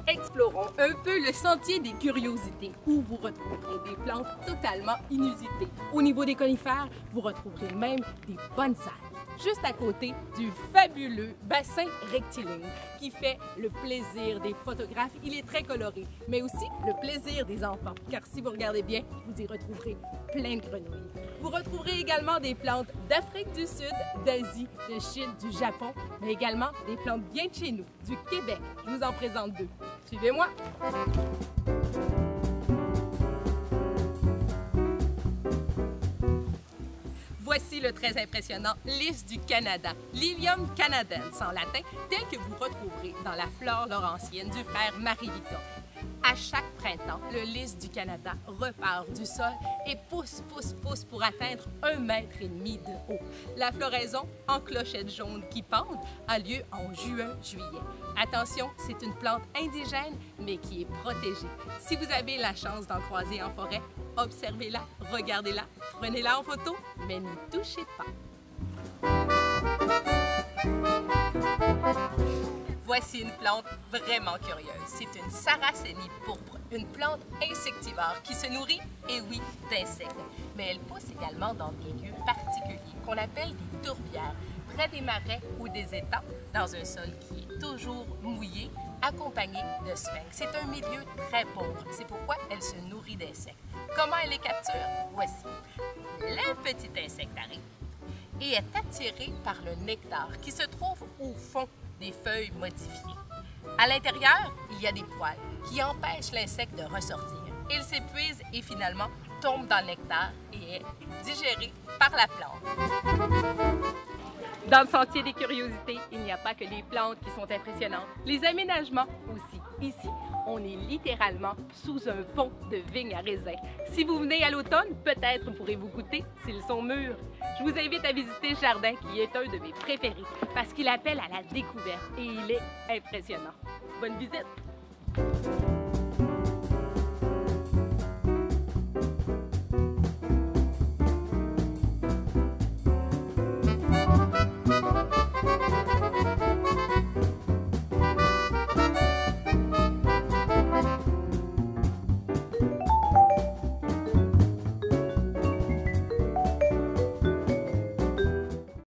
Explorons un peu le sentier des curiosités où vous retrouverez des plantes totalement inusitées. Au niveau des conifères, vous retrouverez même des bonsaïs. Juste à côté du fabuleux bassin rectiligne qui fait le plaisir des photographes. Il est très coloré, mais aussi le plaisir des enfants, car si vous regardez bien, vous y retrouverez plein de grenouilles. Vous retrouverez également des plantes d'Afrique du Sud, d'Asie, de Chine, du Japon, mais également des plantes bien de chez nous, du Québec. Je vous en présente deux. Suivez-moi! Voici le très impressionnant lys du Canada, Lilium canadens en latin, tel que vous retrouverez dans la flore laurentienne du frère Marie-Victor. À chaque printemps, le lys du Canada repart du sol et pousse pour atteindre 1,5 mètre de haut. La floraison, en clochettes jaunes qui pendent, a lieu en juin-juillet. Attention, c'est une plante indigène, mais qui est protégée. Si vous avez la chance d'en croiser en forêt, observez-la, regardez-la, prenez-la en photo, mais n'y touchez pas. Voici une plante vraiment curieuse. C'est une Sarracénie pourpre, une plante insectivore qui se nourrit, et oui, d'insectes. Mais elle pousse également dans des lieux particuliers qu'on appelle des tourbières, près des marais ou des étangs, dans un sol qui est toujours mouillé, accompagné de sphinx. C'est un milieu très pauvre. C'est pourquoi elle se nourrit d'insectes. Comment elle les capture? Voici. Le petit insecte arrive et est attiré par le nectar qui se trouve au fond des feuilles modifiées. À l'intérieur, il y a des poils qui empêchent l'insecte de ressortir. Il s'épuise et finalement tombe dans le nectar et est digéré par la plante. Dans le sentier des curiosités, il n'y a pas que les plantes qui sont impressionnantes, les aménagements aussi. Ici, on est littéralement sous un pont de vignes à raisin. Si vous venez à l'automne, peut-être pourrez-vous goûter s'ils sont mûrs. Je vous invite à visiter ce jardin qui est un de mes préférés parce qu'il appelle à la découverte et il est impressionnant. Bonne visite!